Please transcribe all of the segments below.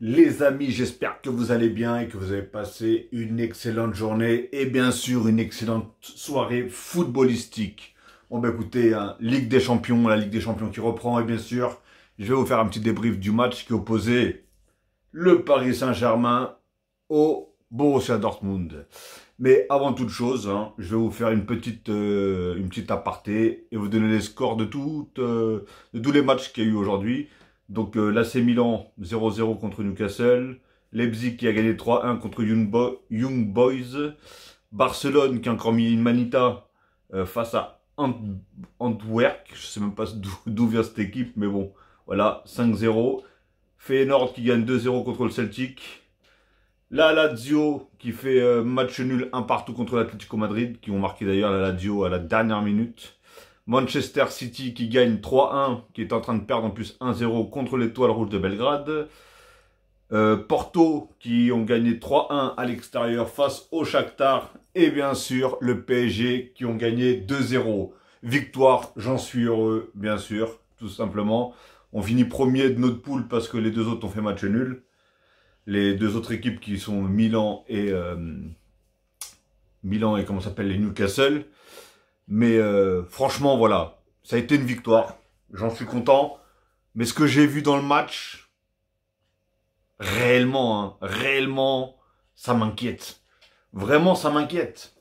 Les amis, j'espère que vous allez bien et que vous avez passé une excellente journée et bien sûr une excellente soirée footballistique. Bon bah écoutez, hein, Ligue des Champions, la Ligue des Champions qui reprend et bien sûr, je vais vous faire un petit débrief du match qui opposait le Paris Saint-Germain au Borussia Dortmund. Mais avant toute chose, hein, je vais vous faire une petite aparté et vous donner les scores de tous les matchs qu'il y a eu aujourd'hui. Donc l'AC Milan 0-0 contre Newcastle, Leipzig qui a gagné 3-1 contre Young Boys, Barcelone qui a encore mis une manita face à Antwerp, je sais même pas d'où vient cette équipe, mais bon, voilà, 5-0. Feyenoord qui gagne 2-0 contre le Celtic. La Lazio qui fait match nul 1 partout contre l'Atlético Madrid, qui ont marqué d'ailleurs la Lazio à la dernière minute. Manchester City qui gagne 3-1, qui est en train de perdre en plus 1-0 contre l'Étoile Rouge de Belgrade. Porto qui ont gagné 3-1 à l'extérieur face au Shakhtar. Et bien sûr le PSG qui ont gagné 2-0. Victoire, j'en suis heureux, bien sûr, tout simplement. On finit premier de notre poule parce que les deux autres ont fait match nul. Les deux autres équipes qui sont Milan et comment s'appelle les Newcastle. Mais franchement, voilà, ça a été une victoire. J'en suis content. Mais ce que j'ai vu dans le match, réellement, ça m'inquiète. Vraiment, ça m'inquiète.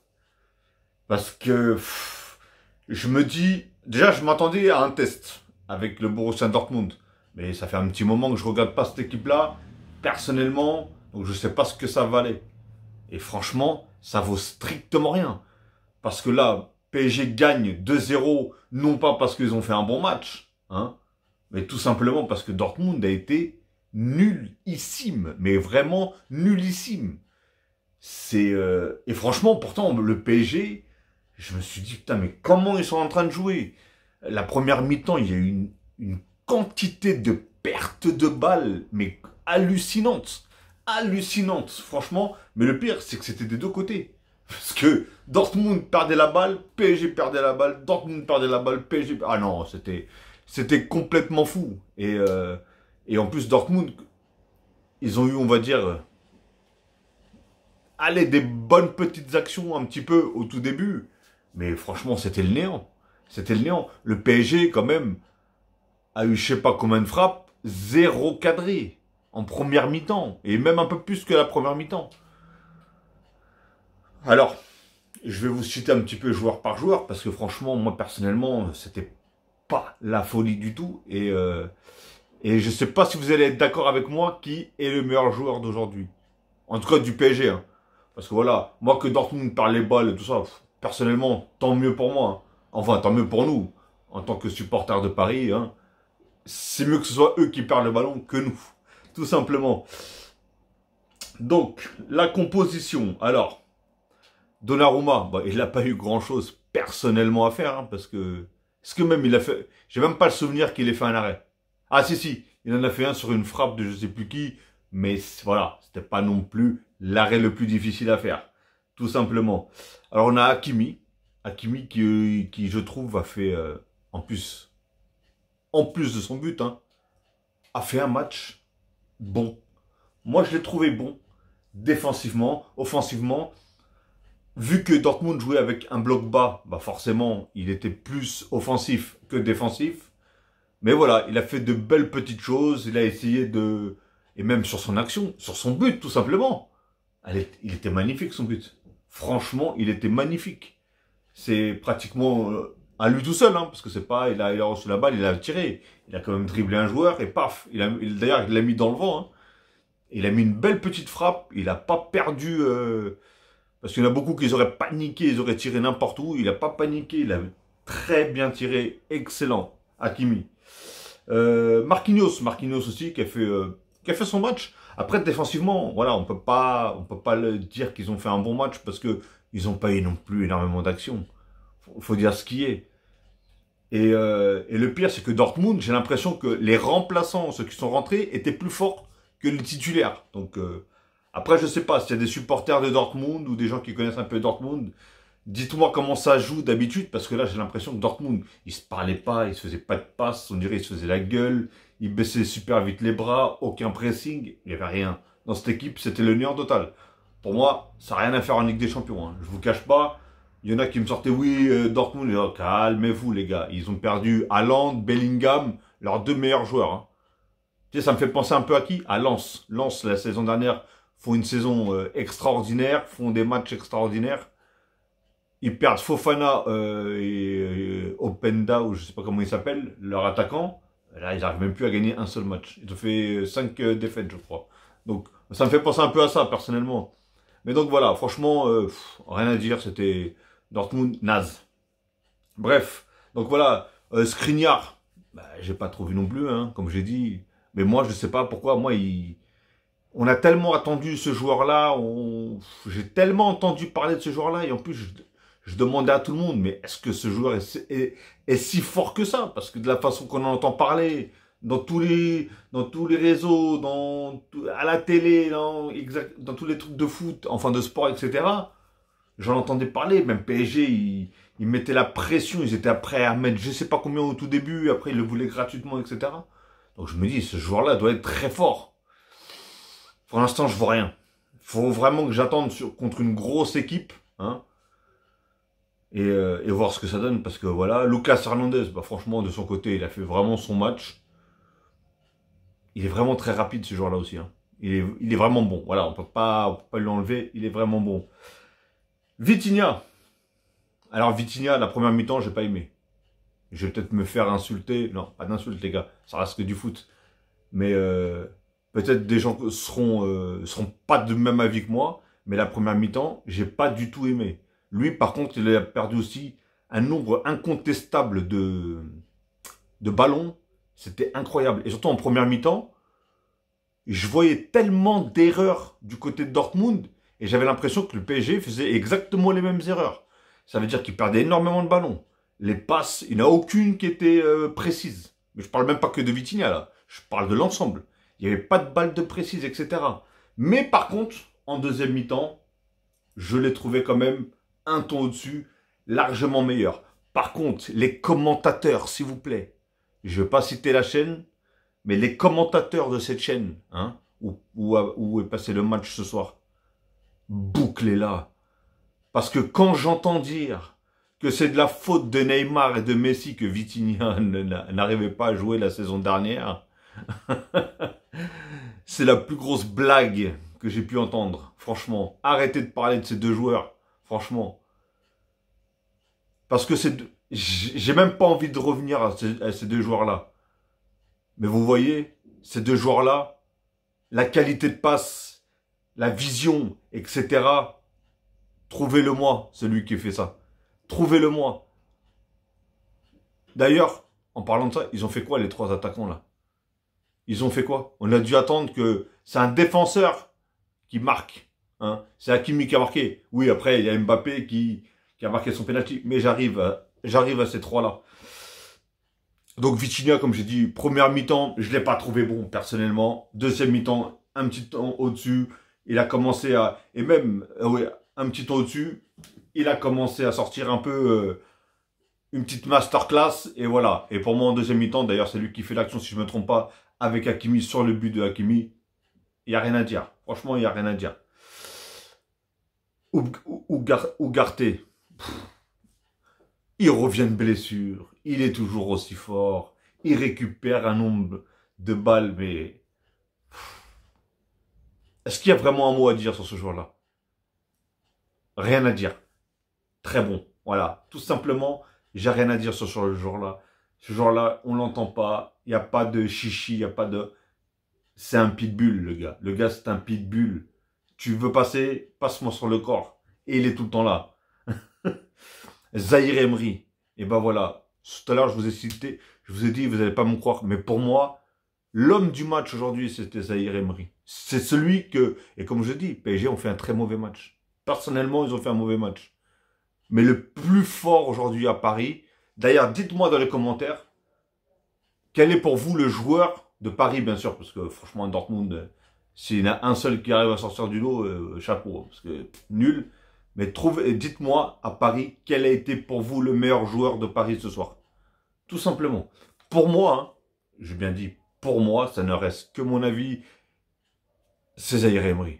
Parce que je me dis, déjà, je m'attendais à un test avec le Borussia Dortmund. Mais ça fait un petit moment que je regarde pas cette équipe-là, personnellement. Donc je sais pas ce que ça valait. Et franchement, ça vaut strictement rien. Parce que là, PSG gagne 2-0, non pas parce qu'ils ont fait un bon match, hein, mais tout simplement parce que Dortmund a été nullissime, mais vraiment nullissime. Et franchement, pourtant, le PSG, je me suis dit, putain, mais comment ils sont en train de jouer? La première mi-temps, il y a eu une quantité de pertes de balles, mais hallucinante. Hallucinante, franchement. Mais le pire, c'est que c'était des deux côtés. Parce que Dortmund perdait la balle, PSG perdait la balle, Dortmund perdait la balle, PSG... Ah non, c'était complètement fou. Et en plus, Dortmund, ils ont eu, on va dire, allez, des bonnes petites actions un petit peu au tout début. Mais franchement, c'était le néant. C'était le néant. Le PSG, quand même, a eu je sais pas combien de frappes, zéro cadré en première mi-temps. Et même un peu plus que la première mi-temps. Alors, je vais vous citer un petit peu joueur par joueur, parce que franchement, moi personnellement, c'était pas la folie du tout. Et je sais pas si vous allez être d'accord avec moi, qui est le meilleur joueur d'aujourd'hui. En tout cas du PSG. Hein. Parce que voilà, moi que Dortmund perd les balles et tout ça, personnellement, tant mieux pour moi. Hein. Enfin, tant mieux pour nous, en tant que supporters de Paris. Hein. C'est mieux que ce soit eux qui perdent le ballon que nous. Tout simplement. Donc, la composition. Alors... Donnarumma, bah, il n'a pas eu grand-chose personnellement à faire, hein, parce que... Est-ce que même il a fait... J'ai même pas le souvenir qu'il ait fait un arrêt. Ah si, il en a fait un sur une frappe de je sais plus qui, mais voilà, c'était pas non plus l'arrêt le plus difficile à faire, tout simplement. Alors on a Hakimi qui je trouve a fait, en plus de son but, hein, a fait un match bon. Moi je l'ai trouvé bon, défensivement, offensivement. Vu que Dortmund jouait avec un bloc bas, bah forcément, il était plus offensif que défensif. Mais voilà, il a fait de belles petites choses. Il a essayé de... Et même sur son action, sur son but, tout simplement. Il était magnifique, son but. Franchement, il était magnifique. C'est pratiquement à lui tout seul, hein, parce que c'est pas... Il a reçu la balle, il a tiré. Il a quand même dribblé un joueur et paf. D'ailleurs, il l'a mis dans le vent. Hein. Il a mis une belle petite frappe. Il n'a pas perdu... Parce qu'il y en a beaucoup qui auraient paniqué, ils auraient tiré n'importe où. Il n'a pas paniqué, il a très bien tiré. Excellent, Hakimi. Marquinhos aussi, qui a fait son match. Après, défensivement, voilà, on peut pas le dire qu'ils ont fait un bon match parce que ils n'ont pas eu non plus énormément d'actions. Faut dire ce qui est. Et le pire, c'est que Dortmund, j'ai l'impression que les remplaçants, ceux qui sont rentrés, étaient plus forts que les titulaires. Donc... Après, je sais pas, s'il y a des supporters de Dortmund ou des gens qui connaissent un peu Dortmund, Dites-moi comment ça joue d'habitude, parce que là, j'ai l'impression que Dortmund, ils se parlaient pas, ils se faisaient pas de passe, on dirait ils se faisaient la gueule, ils baissaient super vite les bras, aucun pressing, il n'y avait rien. Dans cette équipe, c'était le néant total. Pour moi, ça n'a rien à faire en Ligue des Champions, hein. Je vous cache pas, il y en a qui me sortaient, oui, Dortmund, oh, calmez-vous les gars, ils ont perdu Haaland, Bellingham, leurs deux meilleurs joueurs, hein. Tu sais, ça me fait penser un peu à qui? À Lens. Lens, la saison dernière, font une saison extraordinaire, font des matchs extraordinaires. Ils perdent Fofana et Openda, ou je sais pas comment ils s'appellent, leur attaquant. Là, ils n'arrivent même plus à gagner un seul match. Ils ont fait 5 défaites, je crois. Donc, ça me fait penser un peu à ça, personnellement. Mais donc voilà, franchement, rien à dire, c'était Dortmund naze. Bref, donc voilà, Skriniar, bah, j'ai pas trop vu non plus, hein, comme j'ai dit. Mais moi, je sais pas pourquoi, moi, on a tellement attendu ce joueur-là, j'ai tellement entendu parler de ce joueur-là, et en plus, je demandais à tout le monde, mais est-ce que ce joueur est si fort que ça? Parce que de la façon qu'on en entend parler, dans tous les réseaux, à la télé, dans tous les trucs de foot, enfin de sport, etc., j'en entendais parler, même PSG, ils mettaient la pression, ils étaient prêts à mettre je sais pas combien au tout début, après ils le voulaient gratuitement, etc. Donc je me dis, ce joueur-là doit être très fort. Pour l'instant, je vois rien. Faut vraiment que j'attende contre une grosse équipe, hein, et voir ce que ça donne, parce que voilà, Lucas Hernandez, bah, franchement, de son côté, il a fait vraiment son match. Il est vraiment très rapide, ce joueur-là aussi, hein. Il est vraiment bon. Voilà, on peut pas lui enlever. Il est vraiment bon. Vitinha. Alors, Vitinha, la première mi-temps, j'ai pas aimé. Je vais peut-être me faire insulter. Non, pas d'insulte, les gars. Ça reste que du foot. Mais peut-être des gens seront pas de même avis que moi. Mais la première mi-temps, j'ai pas du tout aimé. Lui, par contre, il a perdu aussi un nombre incontestable de ballons. C'était incroyable. Et surtout en première mi-temps, je voyais tellement d'erreurs du côté de Dortmund et j'avais l'impression que le PSG faisait exactement les mêmes erreurs. Ça veut dire qu'il perdait énormément de ballons. Les passes, il n'y en a aucune qui était précise. Mais je parle même pas que de Vitinha là. Je parle de l'ensemble. Il n'y avait pas de balles de précise, etc. Mais par contre, en deuxième mi-temps, je l'ai trouvé quand même un ton au-dessus, largement meilleur. Par contre, les commentateurs, s'il vous plaît, je ne vais pas citer la chaîne, mais les commentateurs de cette chaîne, hein, où est passé le match ce soir, bouclez-la. Parce que quand j'entends dire que c'est de la faute de Neymar et de Messi que Vitinha n'arrivait pas à jouer la saison dernière, c'est la plus grosse blague que j'ai pu entendre. Franchement, arrêtez de parler de ces deux joueurs. Franchement. Parce que j'ai même pas envie de revenir à ces deux joueurs-là. Mais vous voyez, ces deux joueurs-là, la qualité de passe, la vision, etc. Trouvez-le-moi, celui qui fait ça. Trouvez-le-moi. D'ailleurs, en parlant de ça, ils ont fait quoi les trois attaquants là? Ils ont fait quoi? On a dû attendre que c'est un défenseur qui marque, hein. C'est Hakimi qui a marqué. Oui, après, il y a Mbappé qui a marqué son penalty. Mais j'arrive à ces trois-là. Donc Vitinha, comme j'ai dit, première mi-temps, je ne l'ai pas trouvé bon personnellement. Deuxième mi-temps, un petit temps au-dessus. Il a commencé à... Et même, oui, un petit temps au-dessus, il a commencé à sortir un peu une petite masterclass. Et voilà. Et pour moi, en deuxième mi-temps, d'ailleurs, c'est lui qui fait l'action, si je ne me trompe pas, avec Hakimi sur le but de Hakimi. Il n'y a rien à dire. Franchement, il n'y a rien à dire. Ugarte. Il revient de blessure. Il est toujours aussi fort. Il récupère un nombre de balles, mais... Est-ce qu'il y a vraiment un mot à dire sur ce joueur-là? Rien à dire. Très bon. Voilà. Tout simplement, j'ai rien à dire sur ce joueur-là. Ce joueur-là, on l'entend pas. Il n'y a pas de chichi, il n'y a pas de... C'est un pitbull, le gars. Le gars, c'est un pitbull. Tu veux passer, passe-moi sur le corps. Et il est tout le temps là. Zahir Emery. Et ben voilà. Tout à l'heure, je vous ai cité, je vous ai dit, vous n'allez pas me croire, mais pour moi, l'homme du match aujourd'hui, c'était Zahir Emery. C'est celui que, et comme je dis, PSG ont fait un très mauvais match. Personnellement, ils ont fait un mauvais match. Mais le plus fort aujourd'hui à Paris, d'ailleurs, dites-moi dans les commentaires, quel est pour vous le joueur de Paris, bien sûr, parce que franchement, Dortmund, s'il y en a un seul qui arrive à sortir du lot, chapeau, parce que nul. Mais dites-moi à Paris, quel a été pour vous le meilleur joueur de Paris ce soir? Tout simplement. Pour moi, hein, j'ai bien dit, pour moi, ça ne reste que mon avis, c'est Zaïre Emery.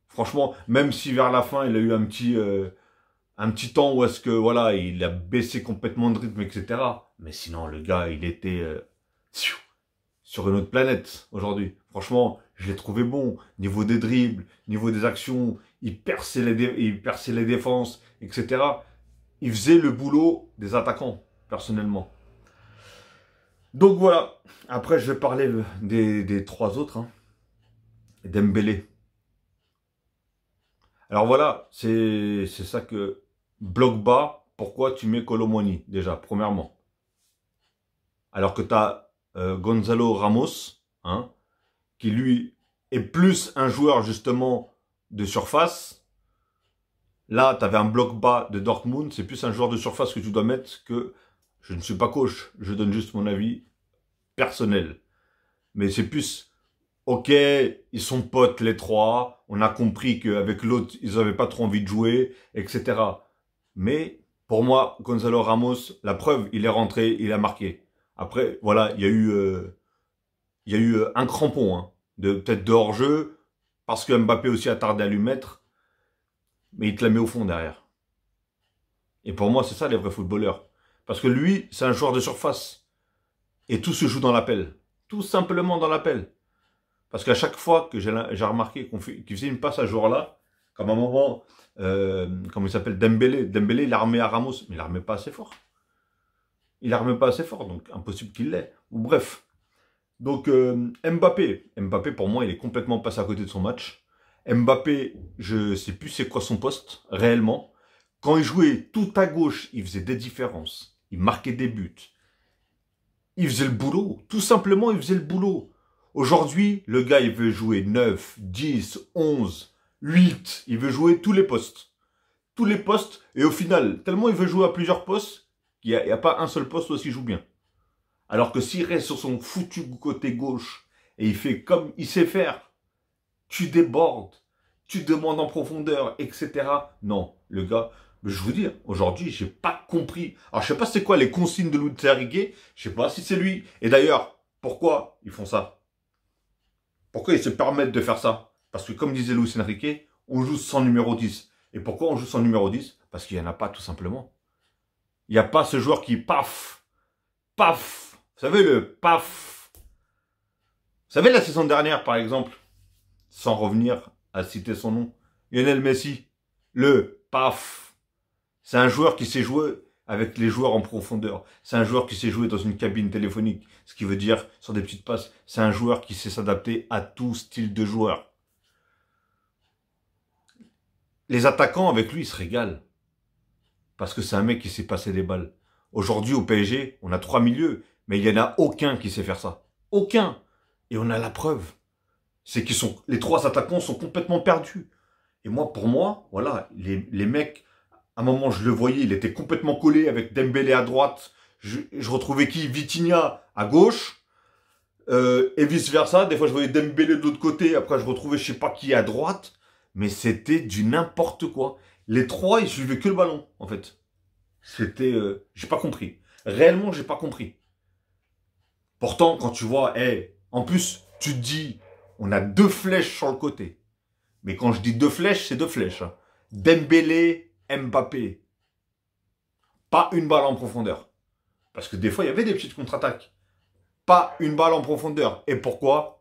Franchement, même si vers la fin, il a eu un petit temps où est-ce que, voilà, il a baissé complètement de rythme, etc. Mais sinon, le gars, il était sur une autre planète aujourd'hui. Franchement, je l'ai trouvé bon. Niveau des dribbles, niveau des actions, il perçait les défenses, etc. Il faisait le boulot des attaquants, personnellement. Donc voilà. Après, je vais parler des trois autres. Hein. Dembélé. Alors voilà, c'est ça que... Bloc bas, pourquoi tu mets Kolo Muani, déjà, premièrement. Alors que tu as Gonzalo Ramos, hein, qui lui est plus un joueur justement de surface. Là, tu avais un bloc bas de Dortmund, c'est plus un joueur de surface que tu dois mettre que... Je ne suis pas coach, je donne juste mon avis personnel. Mais c'est plus... Ok, ils sont potes les trois, on a compris qu'avec l'autre, ils n'avaient pas trop envie de jouer, etc. Mais pour moi, Gonzalo Ramos, la preuve, il est rentré, il a marqué. Après, voilà, il y a eu un crampon, hein, peut-être de hors-jeu, parce que Mbappé aussi a tardé à lui mettre, mais il te la met au fond derrière. Et pour moi, c'est ça les vrais footballeurs. Parce que lui, c'est un joueur de surface. Et tout se joue dans l'appel. Tout simplement dans l'appel. Parce qu'à chaque fois que j'ai remarqué qu'il faisait une passe à ce joueur-là, comme à un moment, comment il s'appelle, Dembélé, il l'a remis à Ramos, mais il l'a remis pas assez fort. Il l'a remis pas assez fort, donc impossible qu'il l'ait. Ou bref. Donc Mbappé, pour moi, il est complètement passé à côté de son match. Mbappé, je sais plus c'est quoi son poste, réellement. Quand il jouait tout à gauche, il faisait des différences. Il marquait des buts. Il faisait le boulot. Tout simplement, il faisait le boulot. Aujourd'hui, le gars, il veut jouer 9, 10, 11, 8. Il veut jouer tous les postes. Tous les postes. Et au final, tellement il veut jouer à plusieurs postes, qu'il n'y a pas un seul poste où il joue bien. Alors que s'il reste sur son foutu côté gauche, et il fait comme il sait faire, tu débordes, tu demandes en profondeur, etc. Non, le gars, je vous dis, aujourd'hui, j'ai pas compris. Alors, je sais pas c'est quoi les consignes de Luis Enrique, je sais pas si c'est lui. Et d'ailleurs, pourquoi ils font ça? Pourquoi ils se permettent de faire ça? Parce que comme disait Luis Enrique, on joue sans numéro 10. Et pourquoi on joue sans numéro 10? Parce qu'il n'y en a pas tout simplement. Il n'y a pas ce joueur qui paf, paf. Vous savez le paf. Vous savez la saison dernière par exemple, sans revenir à citer son nom, Lionel Messi, le paf. C'est un joueur qui sait jouer avec les joueurs en profondeur. C'est un joueur qui sait jouer dans une cabine téléphonique. Ce qui veut dire, sur des petites passes, c'est un joueur qui sait s'adapter à tout style de joueur. Les attaquants, avec lui, ils se régalent. Parce que c'est un mec qui sait passer des balles. Aujourd'hui, au PSG, on a 3 milieux, mais il n'y en a aucun qui sait faire ça. Aucun. Et on a la preuve. C'est qu'ils sont, les 3 attaquants sont complètement perdus. Et moi, pour moi, voilà, les mecs, à un moment, je le voyais, il était complètement collé avec Dembélé à droite. Je retrouvais qui? Vitinha à gauche. Et vice versa. Des fois, je voyais Dembélé de l'autre côté. Après, je retrouvais je sais pas qui à droite. Mais c'était du n'importe quoi. Les 3, ils suivaient que le ballon, en fait. C'était... j'ai pas compris. Réellement, j'ai pas compris. Pourtant, quand tu vois... en plus, tu te dis, on a 2 flèches sur le côté. Mais quand je dis 2 flèches, c'est 2 flèches. Hein. Dembélé, Mbappé. Pas une balle en profondeur. Parce que des fois, il y avait des petites contre-attaques. Pas une balle en profondeur. Et pourquoi?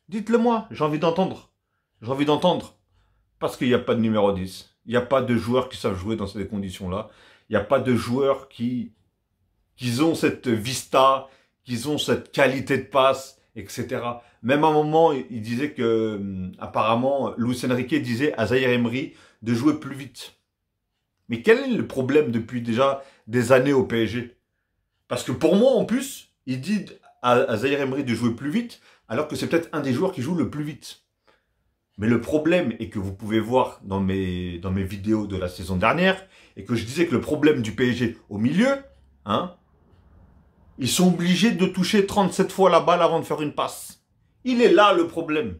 Dites-le moi, j'ai envie d'entendre. J'ai envie d'entendre. Parce qu'il n'y a pas de numéro 10. Il n'y a pas de joueurs qui savent jouer dans ces conditions-là. Il n'y a pas de joueurs qui ont cette vista, qui ont cette qualité de passe, etc. Même à un moment, il disait que, apparemment, Luis Enrique disait à Zaïre Emery de jouer plus vite. Mais quel est le problème depuis déjà des années au PSG? Parce que pour moi, en plus, il dit à Zaïre Emery de jouer plus vite, alors que c'est peut-être un des joueurs qui joue le plus vite. Mais le problème, et que vous pouvez voir dans mes vidéos de la saison dernière, et que je disais que le problème du PSG au milieu, hein, ils sont obligés de toucher 37 fois la balle avant de faire une passe. Il est là le problème.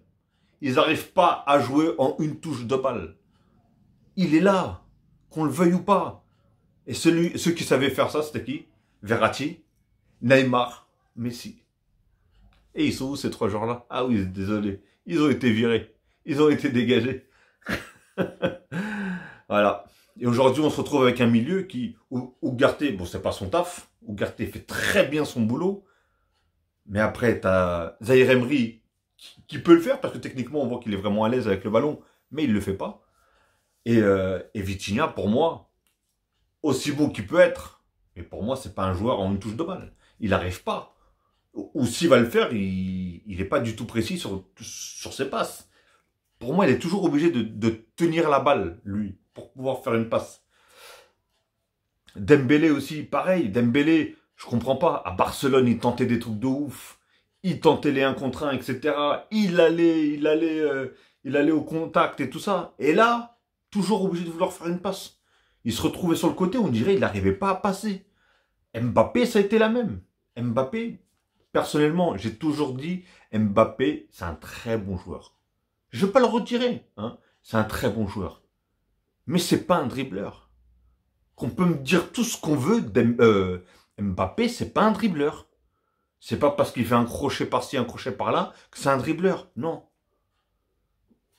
Ils n'arrivent pas à jouer en une touche de balle. il est là, qu'on le veuille ou pas. Et ceux qui savaient faire ça, c'était qui? Verratti, Neymar, Messi. Et ils sont où ces 3 joueurs-là? Ah oui, désolé. Ils ont été virés. Ils ont été dégagés. Voilà. Et aujourd'hui, on se retrouve avec un milieu où Ugarte, bon, c'est pas son taf. Ugarte fait très bien son boulot. Mais après, t'as Zaïre Emery qui peut le faire parce que techniquement, on voit qu'il est vraiment à l'aise avec le ballon, mais il le fait pas. Et Vitinha, pour moi, aussi bon qu'il peut être, mais pour moi, c'est pas un joueur en une touche de balle. Il n'arrive pas. Ou s'il va le faire, il n'est pas du tout précis sur ses passes. Pour moi, il est toujours obligé de tenir la balle, lui, pour pouvoir faire une passe. Dembélé aussi, pareil. Dembélé, je comprends pas. À Barcelone, il tentait des trucs de ouf. Il tentait les 1 contre 1, etc. Il allait au contact et tout ça. Et là, toujours obligé de vouloir faire une passe. Il se retrouvait sur le côté, on dirait qu'il n'arrivait pas à passer. Mbappé, ça a été la même. Mbappé, personnellement, j'ai toujours dit, Mbappé, c'est un très bon joueur. Je ne veux pas le retirer, hein. C'est un très bon joueur. Mais c'est pas un dribbleur. Qu'on peut me dire tout ce qu'on veut, Mbappé, c'est pas un dribbleur. C'est pas parce qu'il fait un crochet par-ci, un crochet par-là, que c'est un dribbleur. Non.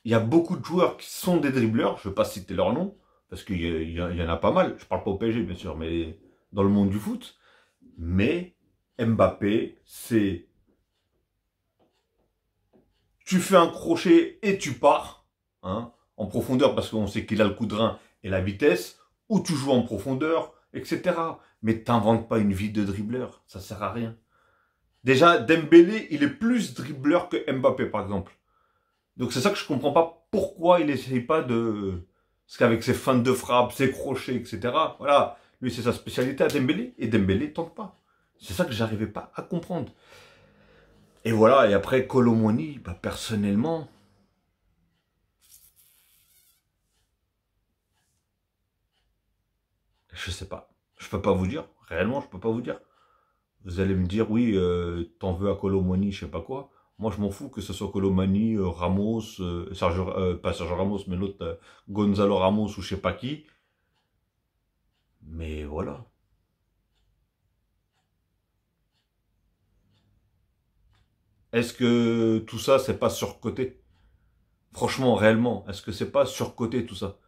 Il y a beaucoup de joueurs qui sont des dribbleurs, je ne veux pas citer leur nom, parce qu'il y en a pas mal. Je parle pas au PSG, bien sûr, mais dans le monde du foot. Mais Mbappé, c'est... Tu fais un crochet et tu pars, hein, en profondeur, parce qu'on sait qu'il a le coup de rein et la vitesse, ou tu joues en profondeur, etc. Mais t'inventes pas une vie de dribbleur, ça sert à rien. Déjà, Dembélé, il est plus dribbleur que Mbappé, par exemple. Donc c'est ça que je comprends pas pourquoi il n'essaye pas de... Parce qu'avec ses feintes de frappe, ses crochets, etc. Voilà, lui c'est sa spécialité à Dembélé, et Dembélé tente pas. C'est ça que j'arrivais pas à comprendre. Et voilà, et après Kolo Muani, bah, personnellement, je sais pas. Je peux pas vous dire, réellement je peux pas vous dire. Vous allez me dire, oui, t'en veux à Kolo Muani, je sais pas quoi. Moi, je m'en fous que ce soit Kolo Muani, Ramos, pas Sergio Ramos, mais l'autre, Gonzalo Ramos ou je sais pas qui. Mais voilà. Est-ce que tout ça, c'est pas surcoté? Franchement, réellement, est-ce que c'est pas surcoté tout ça?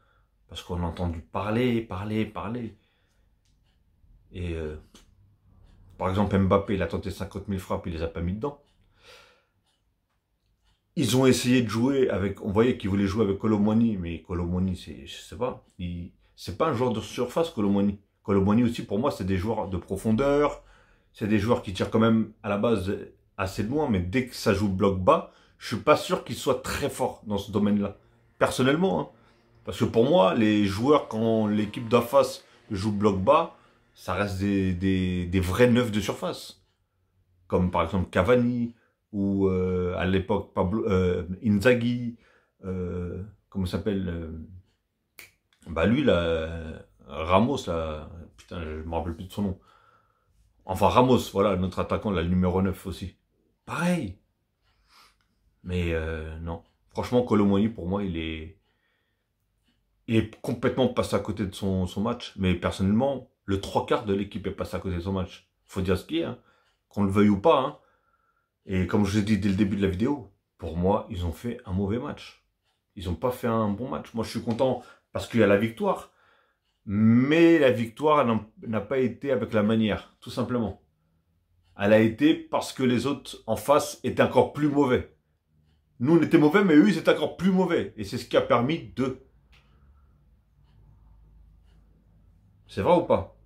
Parce qu'on a entendu parler, parler, parler. Et par exemple, Mbappé, il a tenté 50 000 frappes, il les a pas mis dedans. Ils ont essayé de jouer avec... On voyait qu'ils voulaient jouer avec Kolo Muani, mais Kolo Muani, c'est... Je sais pas. C'est pas un joueur de surface, Kolo Muani. Kolo Muani aussi, pour moi, c'est des joueurs de profondeur. C'est des joueurs qui tirent quand même, à la base, assez loin. Mais dès que ça joue bloc bas, je suis pas sûr qu'ils soient très forts dans ce domaine-là. Personnellement, hein. Parce que pour moi, les joueurs, quand l'équipe d'en face joue bloc bas, ça reste des vrais neufs de surface. Comme par exemple Cavani, ou à l'époque Pablo Inzaghi, comment ça s'appelle bah lui là, Ramos là, putain je me rappelle plus de son nom. Enfin Ramos, voilà, notre attaquant, là, le numéro 9 aussi. Pareil. Mais non. Franchement, Kolo Muani, pour moi, il est complètement passé à côté de son match. Mais personnellement, le 3/4 de l'équipe est passé à côté de son match. Faut dire ce qui est, hein. Qu'on le veuille ou pas, hein. Et comme je l'ai dit dès le début de la vidéo, pour moi, ils ont fait un mauvais match. Ils n'ont pas fait un bon match. Moi, je suis content parce qu'il y a la victoire. Mais la victoire n'a pas été avec la manière, tout simplement. Elle a été parce que les autres en face étaient encore plus mauvais. Nous, on était mauvais, mais eux, ils étaient encore plus mauvais. Et c'est ce qui a permis de... C'est vrai ou pas?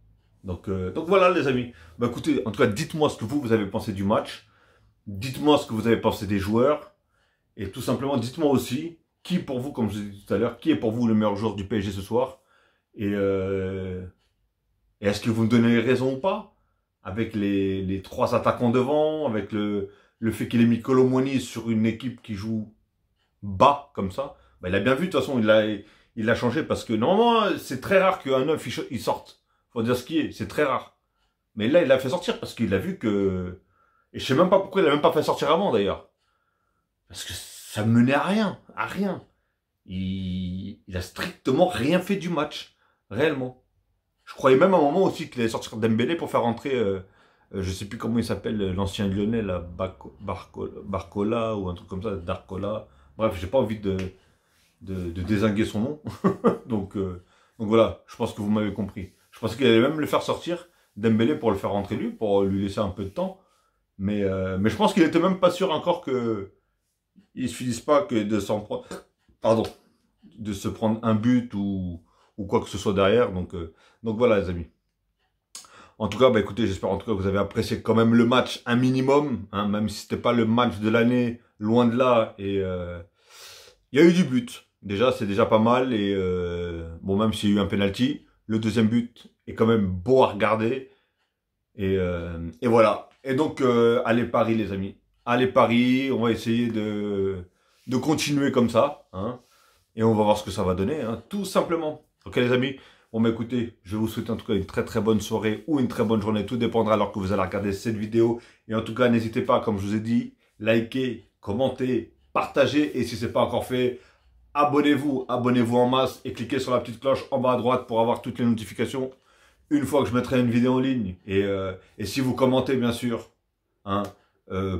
Donc voilà, les amis. Bah écoutez, en tout cas, dites-moi ce que vous avez pensé du match. Dites-moi ce que vous avez pensé des joueurs. Et tout simplement, dites-moi aussi, qui pour vous, comme je l'ai dit tout à l'heure, qui est pour vous le meilleur joueur du PSG ce soir? Et est-ce que vous me donnez raison ou pas? Avec les 3 attaquants devant, avec le fait qu'il ait mis Kolo Muani sur une équipe qui joue bas, comme ça. Bah, il a bien vu, de toute façon, il l'a changé parce que normalement, c'est très rare qu'un neuf il sorte. Faut dire ce qui est, c'est très rare. Mais là, il l'a fait sortir parce qu'il a vu que... Et je sais même pas pourquoi il l'a même pas fait sortir avant, d'ailleurs. Parce que ça menait à rien, à rien. il a strictement rien fait du match. Réellement. Je croyais même à un moment aussi qu'il allait sortir Dembélé pour faire rentrer, je sais plus comment il s'appelle, l'ancien Lyonnais, là, Barcola ou un truc comme ça, Darcola. Bref, j'ai pas envie de dézinguer son nom. donc, euh, donc voilà, je pense que vous m'avez compris. Je pensais qu'il allait même le faire sortir, Dembélé, pour le faire rentrer lui, pour lui laisser un peu de temps. Mais je pense qu'il était même pas sûr encore que il suffise pas que de s'en prendre, pardon, de se prendre un but ou quoi que ce soit derrière. Donc voilà les amis. En tout cas, bah écoutez, j'espère en tout cas que vous avez apprécié quand même le match un minimum, hein, même si c'était pas le match de l'année, loin de là. Et il y a eu du but. Déjà, c'est déjà pas mal. Et bon, même s'il y a eu un penalty, le deuxième but est quand même beau à regarder. Et voilà. Et donc, allez Paris les amis. Allez Paris, on va essayer de continuer comme ça. Hein, et on va voir ce que ça va donner, hein, tout simplement. Ok les amis. Bon bah écoutez, je vous souhaite en tout cas une très très bonne soirée ou une très bonne journée. Tout dépendra alors que vous allez regarder cette vidéo. Et en tout cas, n'hésitez pas, comme je vous ai dit, likez, commentez, partagez. Et si ce n'est pas encore fait, abonnez-vous en masse et cliquez sur la petite cloche en bas à droite pour avoir toutes les notifications une fois que je mettrai une vidéo en ligne. Et si vous commentez, bien sûr, hein,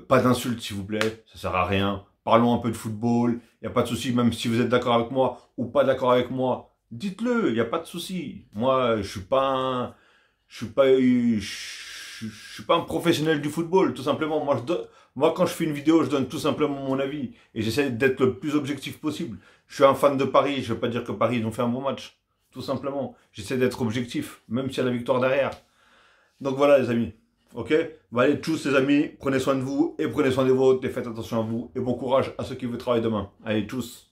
pas d'insultes s'il vous plaît, ça sert à rien. Parlons un peu de football, il n'y a pas de souci, même si vous êtes d'accord avec moi ou pas d'accord avec moi, dites-le, il n'y a pas de souci. Moi, je suis pas un professionnel du football, tout simplement. Moi, quand je fais une vidéo, je donne tout simplement mon avis et j'essaie d'être le plus objectif possible. Je suis un fan de Paris, je ne veux pas dire que Paris ils ont fait un bon match, tout simplement. J'essaie d'être objectif, même s'il y a la victoire derrière. Donc voilà les amis. Ok, bah, allez, tous les amis, prenez soin de vous et prenez soin des vôtres et faites attention à vous et bon courage à ceux qui vous travaillent demain. Allez, tous.